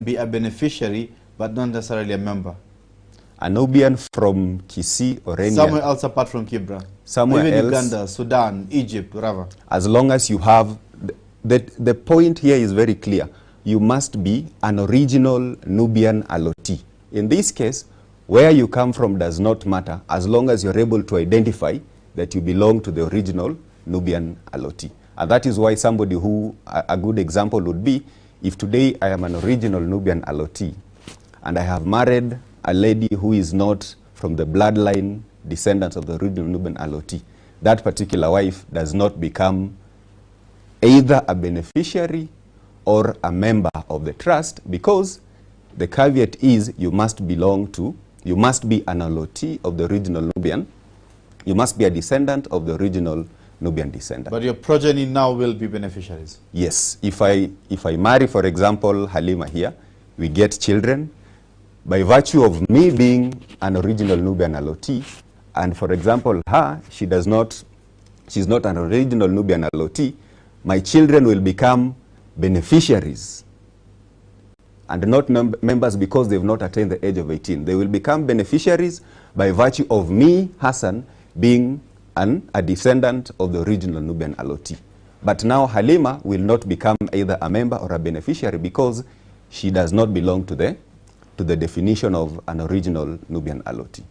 be a beneficiary but not necessarily a member? A Nubian from Kisii or any somewhere else apart from Kibra. Somewhere even else, Uganda, Sudan, Egypt, whatever. As long as you have, the point here is very clear. You must be an original Nubian allotee. In this case, where you come from does not matter as long as you're able to identify that you belong to the original Nubian allotee. And that is why somebody who, a good example would be, if today I am an original Nubian allotee and I have married a lady who is not from the bloodline descendants of the original Nubian allotee, that particular wife does not become either a beneficiary or a member of the trust, because the caveat is you must be an allotee of the original Nubian, you must be a descendant of the original Nubian descendant. But your progeny now will be beneficiaries? Yes. If I marry, for example, Halima here, we get children. By virtue of me being an original Nubian allotee, and for example, she's not an original Nubian allotee, my children will become beneficiaries and not members because they've not attained the age of 18. They will become beneficiaries by virtue of me, Hassan, being a descendant of the original Nubian allotee. But now Halima will not become either a member or a beneficiary because she does not belong to the definition of an original Nubian allotee.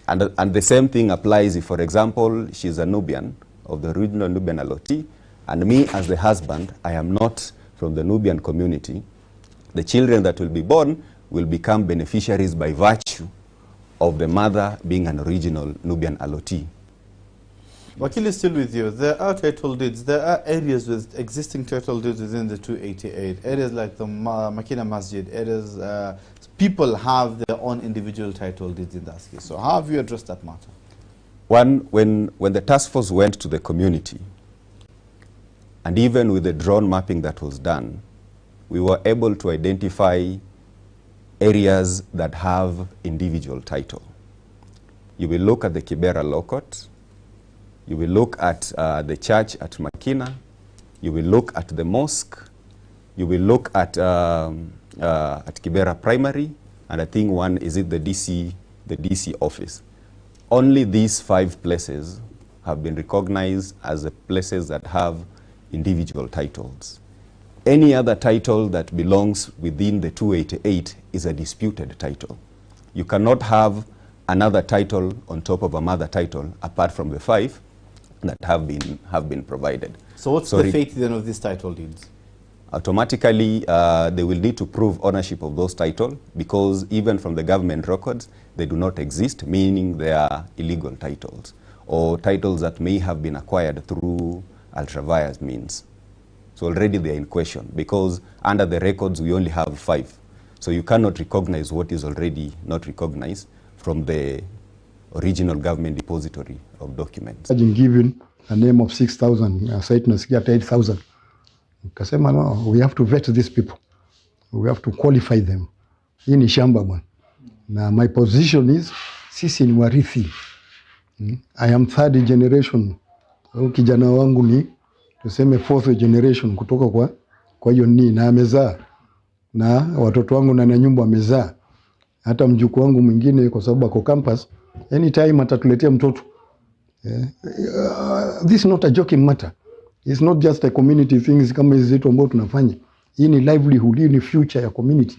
And the same thing applies if, for example, she's a Nubian of the original Nubian allotee, and me as the husband, I am not from the Nubian community. The children that will be born will become beneficiaries by virtue of the mother being an original Nubian allotee. Wakil is still with you. There are title deeds. There are areas with existing title deeds within the 288. Areas like the Makina Masjid. Areas, people have their own individual title deeds in that case. So how have you addressed that matter? When the task force went to the community, and even with the drone mapping that was done, we were able to identify areas that have individual title. You will look at the Kibra Lokot, you will look at the church at Makina, you will look at the mosque, you will look at Kibra Primary, and I think one is the DC office. Only these 5 places have been recognized as the places that have individual titles. Any other title that belongs within the 288 is a disputed title. You cannot have another title on top of a mother title apart from the 5 that have been provided. So what's the fate then of these title deeds? Automatically, they will need to prove ownership of those titles, because even from the government records, they do not exist, meaning they are illegal titles, or titles that may have been acquired through ultra-vires means. So already they are in question, because under the records we only have 5. So you cannot recognize what is already not recognized from the original government depository of documents. Given a name of 6,000, site nasikia 8,000. Kasema no, we have to vet these people. We have to qualify them. Hii ni shamba bwana. Na my position is, sisi ni warithi. I am 3rd generation. Kijana wangu ni tuseme 4th generation kutoka kwa hiyo na amezaa, na watoto wangu na nyumba amezaa, hata mjukuu wangu mwingine kwa sababu ako campus anytime atatuletea mtoto. This is not a joking matter. It's not just a community things kama hizi zetu ambao tunafanya. Hii ni livelihood, hii ni future ya community.